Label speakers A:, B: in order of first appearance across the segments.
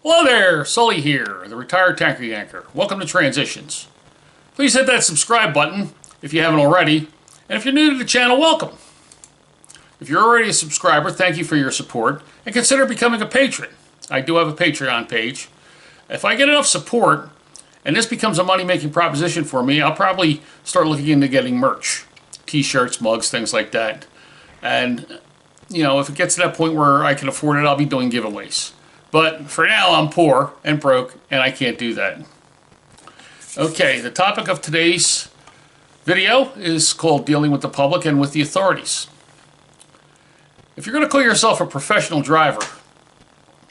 A: Hello there, Sully here, the retired tanker yanker. Welcome to Transitions. Please hit that subscribe button if you haven't already, and if you're new to the channel, welcome. If you're already a subscriber, thank you for your support, and consider becoming a patron. I do have a Patreon page. If I get enough support, and this becomes a money-making proposition for me, I'll probably start looking into getting merch. T-shirts, mugs, things like that. And, you know, if it gets to that point where I can afford it, I'll be doing giveaways. But for now, I'm poor and broke, and I can't do that. Okay, the topic of today's video is called Dealing with the Public and with the Authorities. If you're going to call yourself a professional driver,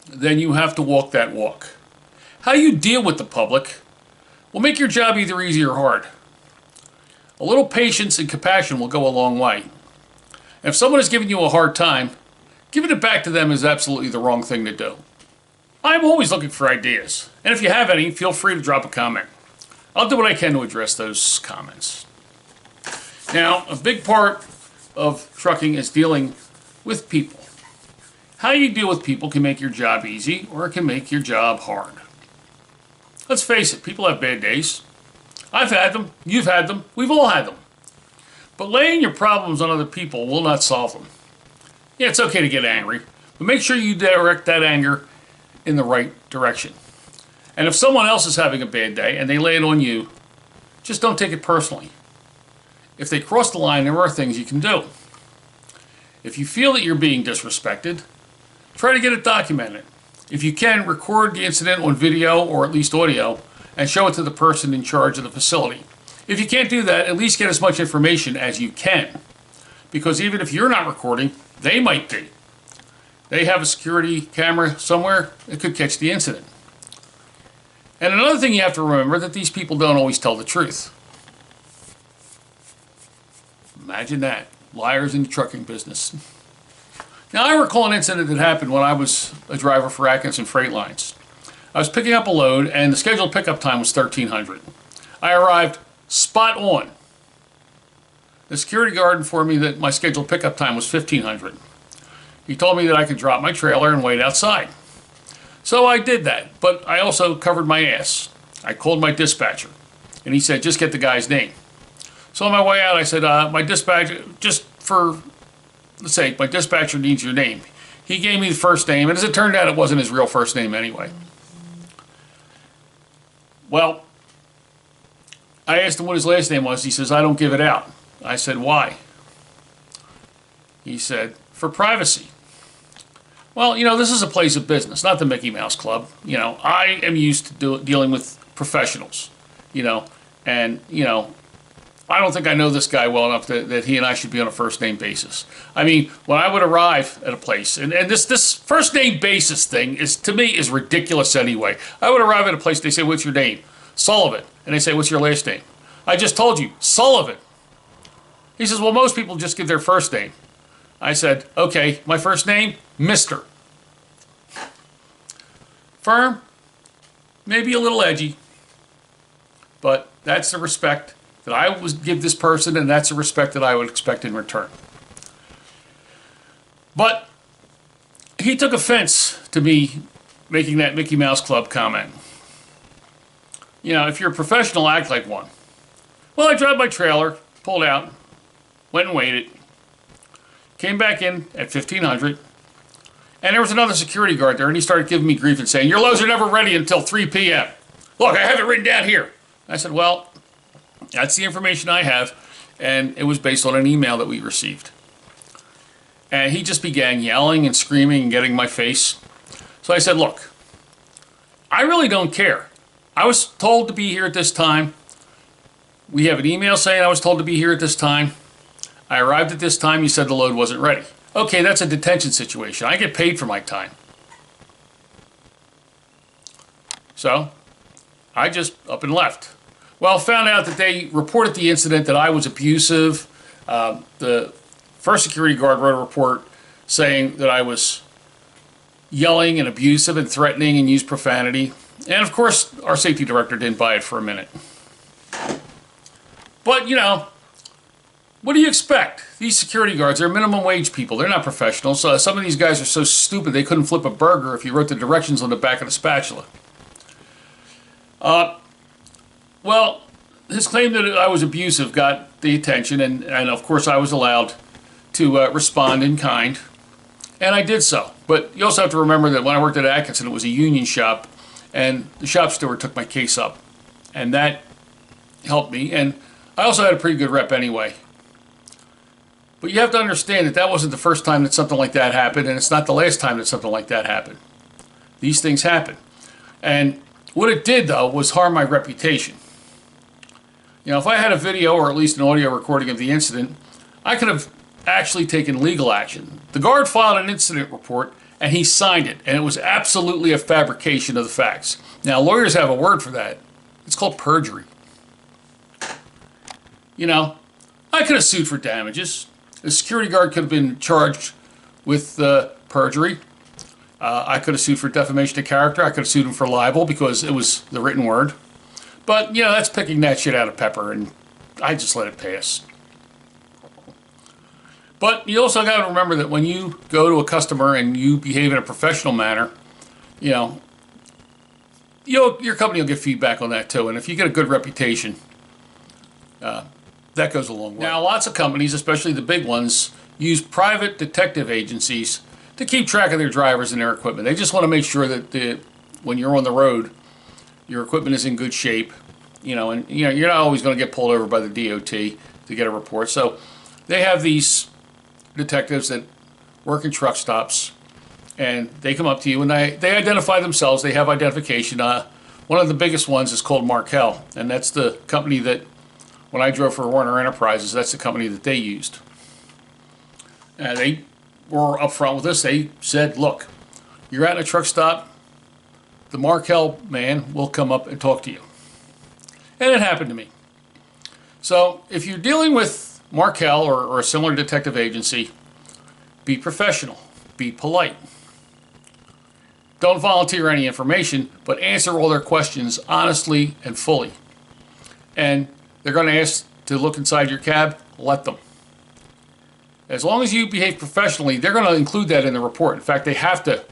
A: then you have to walk that walk. How you deal with the public will make your job either easy or hard. A little patience and compassion will go a long way. And if someone is giving you a hard time, giving it back to them is absolutely the wrong thing to do. I'm always looking for ideas, and if you have any, feel free to drop a comment. I'll do what I can to address those comments. Now, a big part of trucking is dealing with people. How you deal with people can make your job easy, or it can make your job hard. Let's face it, people have bad days. I've had them, you've had them, we've all had them. But laying your problems on other people will not solve them. Yeah, it's okay to get angry, but make sure you direct that anger in the right direction. And if someone else is having a bad day and they lay it on you, just don't take it personally. If they cross the line, there are things you can do. If you feel that you're being disrespected, try to get it documented. If you can, record the incident on video or at least audio and show it to the person in charge of the facility. If you can't do that, at least get as much information as you can. Because even if you're not recording, they might be. They have a security camera somewhere that could catch the incident. And another thing you have to remember that these people don't always tell the truth. Imagine that. Liars in the trucking business. Now, I recall an incident that happened when I was a driver for Atkinson Freight Lines. I was picking up a load, and the scheduled pickup time was 1300. I arrived spot on. The security guard informed me that my scheduled pickup time was 1500. He told me that I could drop my trailer and wait outside. So I did that, but I also covered my ass. I called my dispatcher, and he said, just get the guy's name. So on my way out, I said, my dispatcher, just for the sake, my dispatcher needs your name. He gave me the first name, and as it turned out, it wasn't his real first name anyway. Well, I asked him what his last name was. He says, I don't give it out. I said, why? He said, for privacy. Well, you know, this is a place of business, not the Mickey Mouse Club. You know, I am used to dealing with professionals, you know, and, you know, I don't think I know this guy well enough that he and I should be on a first-name basis. I mean, when I would arrive at a place, and this first-name basis thing, is to me, is ridiculous anyway. I would arrive at a place, they say, what's your name? Sullivan. And they say, what's your last name? I just told you, Sullivan. He says, well, most people just give their first name. I said, okay, my first name, Mr. Firm, maybe a little edgy, but that's the respect that I would give this person, and that's the respect that I would expect in return. But he took offense to me making that Mickey Mouse Club comment. You know, if you're a professional, act like one. Well, I drove my trailer, pulled out, went and waited, came back in at 1500, and there was another security guard there, and he started giving me grief and saying, your loads are never ready until 3 p.m. Look, I have it written down here. I said, well, that's the information I have, and it was based on an email that we received. And he just began yelling and screaming and getting in my face. So I said, look, I really don't care. I was told to be here at this time. We have an email saying I was told to be here at this time. I arrived at this time. You said the load wasn't ready. Okay, that's a detention situation. I get paid for my time. So I just up and left. Well, found out that they reported the incident, that I was abusive. The first security guard wrote a report saying that I was yelling and abusive and threatening and used profanity. And of course, our safety director didn't buy it for a minute. But, you know, What do you expect? These security guards, they're minimum wage people. They're not professionals. Some of these guys are so stupid they couldn't flip a burger if you wrote the directions on the back of the spatula. Well, his claim that I was abusive got the attention, and of course I was allowed to respond in kind, and I did so. But you also have to remember that when I worked at Atkinson, it was a union shop, and the shop steward took my case up, and that helped me, and I also had a pretty good rep anyway. But you have to understand that that wasn't the first time that something like that happened, and it's not the last time that something like that happened. These things happen. And what it did, though, was harm my reputation. You know, if I had a video or at least an audio recording of the incident, I could have actually taken legal action. The guard filed an incident report, and he signed it, and it was absolutely a fabrication of the facts. Now, lawyers have a word for that. It's called perjury. You know, I could have sued for damages. The security guard could have been charged with perjury. I could have sued for defamation of character. I could have sued him for libel because it was the written word. But, you know, that's picking that shit out of pepper, and I just let it pass. But you also got to remember that when you go to a customer and you behave in a professional manner, you know, your company will get feedback on that too. And if you get a good reputation, that goes a long way. Now, lots of companies, especially the big ones, use private detective agencies to keep track of their drivers and their equipment. They just want to make sure that when you're on the road, your equipment is in good shape, you know, and you know you're not always going to get pulled over by the DOT to get a report. So they have these detectives that work in truck stops, and they come up to you and they identify themselves. They have identification. One of the biggest ones is called Markel, and that's the company that when I drove for Warner Enterprises, that's the company that they used. And they were upfront with us. They said, look, you're at a truck stop, the Markel man will come up and talk to you. And it happened to me. So if you're dealing with Markel or a similar detective agency, be professional, be polite. Don't volunteer any information, but answer all their questions honestly and fully. And they're going to ask to look inside your cab, let them. As long as you behave professionally, they're going to include that in the report. In fact, they have to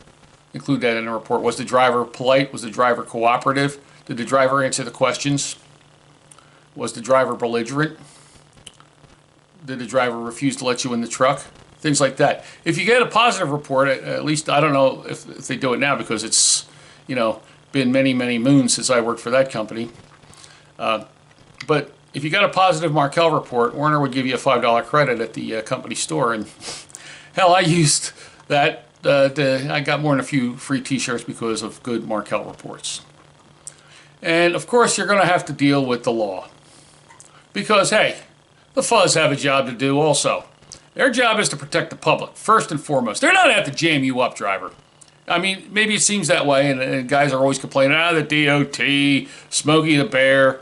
A: include that in the report. Was the driver polite? Was the driver cooperative? Did the driver answer the questions? Was the driver belligerent? Did the driver refuse to let you in the truck? Things like that. If you get a positive report, at least I don't know if they do it now because it's, you know, been many, many moons since I worked for that company. But if you got a positive Markel report, Warner would give you a $5 credit at the company store. And hell, I used that. I got more than a few free t-shirts because of good Markel reports. And of course, you're going to have to deal with the law. Because, hey, the fuzz have a job to do also. Their job is to protect the public, first and foremost. They're not out to jam you up, driver. I mean, maybe it seems that way, and guys are always complaining, the DOT, Smokey the Bear,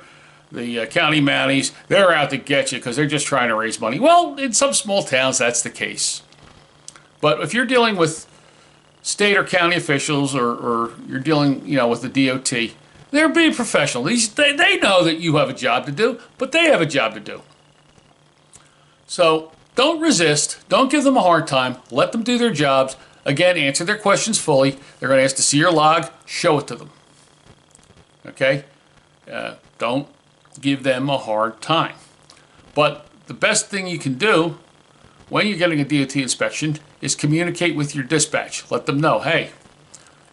A: the county mounties, they're out to get you because they're just trying to raise money. Well, in some small towns, that's the case. But if you're dealing with state or county officials or you're dealing, you know, with the DOT, they're being professional. They know that you have a job to do, but they have a job to do. So don't resist. Don't give them a hard time. Let them do their jobs. Again, answer their questions fully. They're going to ask to see your log. Show it to them. Okay? Don't give them a hard time. But the best thing you can do when you're getting a DOT inspection is communicate with your dispatch. Let them know, hey,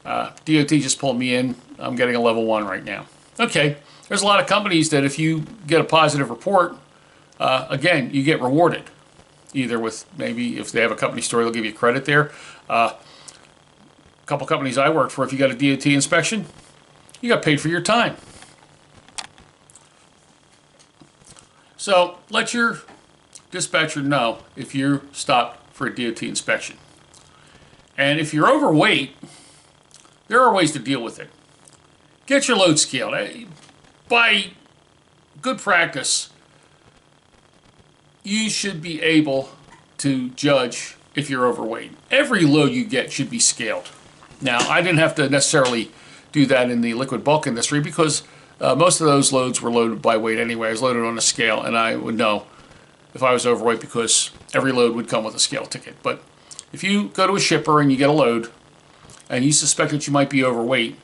A: DOT just pulled me in. I'm getting a level 1 right now. Okay, there's a lot of companies that if you get a positive report, again, you get rewarded. Either with maybe if they have a company store, they'll give you credit there. A couple companies I worked for, if you got a DOT inspection, you got paid for your time. So let your dispatcher know if you're stopped for a DOT inspection. And if you're overweight, there are ways to deal with it. Get your load scaled. By good practice, you should be able to judge if you're overweight. Every load you get should be scaled. Now, I didn't have to necessarily do that in the liquid bulk industry because most of those loads were loaded by weight anyway. I was loaded on a scale, and I would know if I was overweight, because every load would come with a scale ticket. But if you go to a shipper and you get a load and you suspect that you might be overweight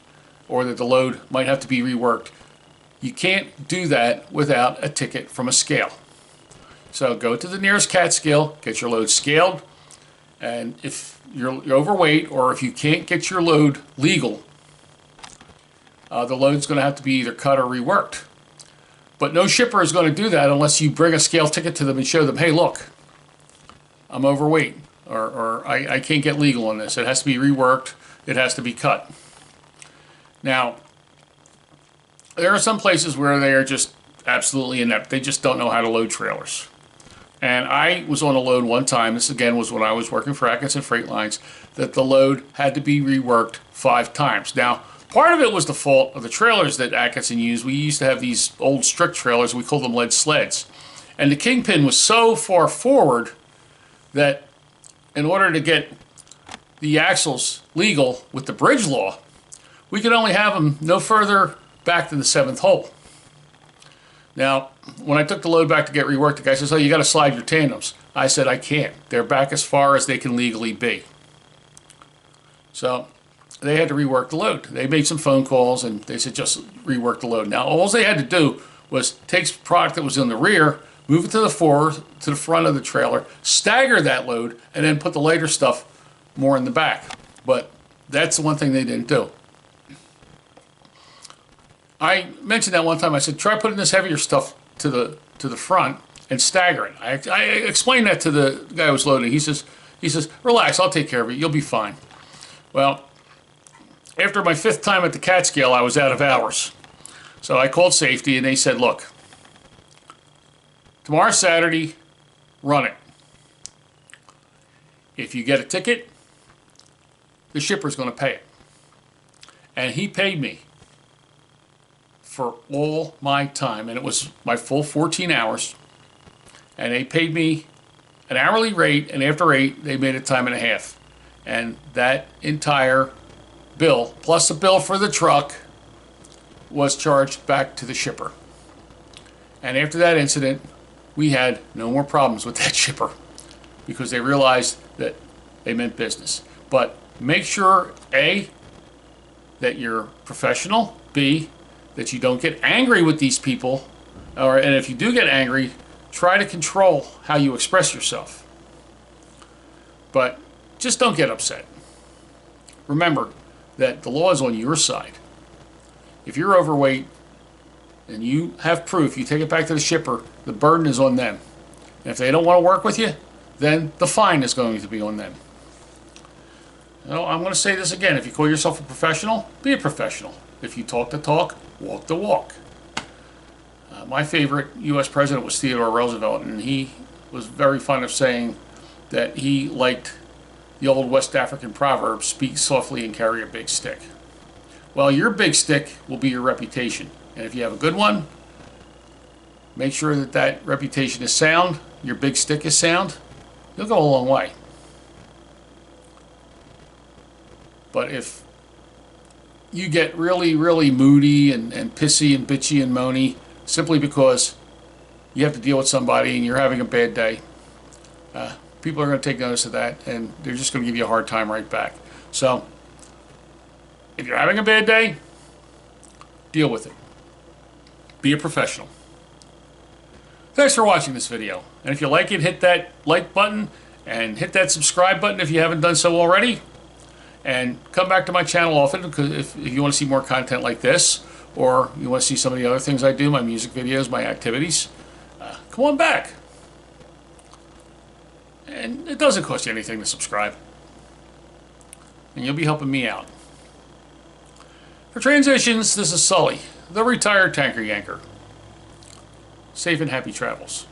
A: or that the load might have to be reworked, you can't do that without a ticket from a scale. So go to the nearest CAT scale, get your load scaled, and if you're overweight or if you can't get your load legal, the load's going to have to be either cut or reworked. But no shipper is going to do that unless you bring a scale ticket to them and show them, hey, look, I'm overweight, or I can't get legal on this. It has to be reworked. It has to be cut. Now, there are some places where they are just absolutely inept. They just don't know how to load trailers. And I was on a load one time, this again was when I was working for Atkinson Freight Lines, that the load had to be reworked 5 times. Now, part of it was the fault of the trailers that Atkinson used. We used to have these old strict trailers, we called them lead sleds. And the kingpin was so far forward that in order to get the axles legal with the bridge law, we could only have them no further back than the 7th hole. Now, when I took the load back to get reworked, the guy says, oh, you got to slide your tandems. I said, I can't. They're back as far as they can legally be. So they had to rework the load. They made some phone calls and they said, just rework the load. Now, all they had to do was take product that was in the rear, move it to the front of the trailer, stagger that load, and then put the later stuff more in the back. But that's the one thing they didn't do. I mentioned that one time. I said, try putting this heavier stuff to the front and stagger it. I explained that to the guy who was loading. He says, relax, I'll take care of it. You'll be fine. Well, after my 5th time at the CAT scale, I was out of hours. So I called safety and they said, look, tomorrow's Saturday, run it. If you get a ticket, the shipper's going to pay it. And he paid me for all my time, and it was my full 14 hours, and they paid me an hourly rate, and after 8 they made it time and a half, and that entire bill plus a bill for the truck was charged back to the shipper. And after that incident, we had no more problems with that shipper because they realized that they meant business. But make sure, A, that you're professional, B, that you don't get angry with these people, and if you do get angry, try to control how you express yourself. But just don't get upset. Remember that the law is on your side. If you're overweight and you have proof, you take it back to the shipper, the burden is on them. And if they don't want to work with you, then the fine is going to be on them. Now, I'm going to say this again. If you call yourself a professional, be a professional. If you talk the talk, walk the walk. My favorite U.S. president was Theodore Roosevelt, and he was very fond of saying that he liked the old West African proverb, speak softly and carry a big stick. Well, your big stick will be your reputation. And if you have a good one, make sure that that reputation is sound, your big stick is sound, you'll go a long way. But if you get really, really moody and pissy and bitchy and moany simply because you have to deal with somebody and you're having a bad day, people are going to take notice of that and they're just going to give you a hard time right back. So, if you're having a bad day, deal with it. Be a professional. Thanks for watching this video. And if you like it, hit that like button and hit that subscribe button if you haven't done so already. And come back to my channel often because if you want to see more content like this, or you want to see some of the other things I do, my music videos, my activities, come on back. And it doesn't cost you anything to subscribe. And you'll be helping me out. For Transitions, this is Sully, the retired tanker yanker. Safe and happy travels.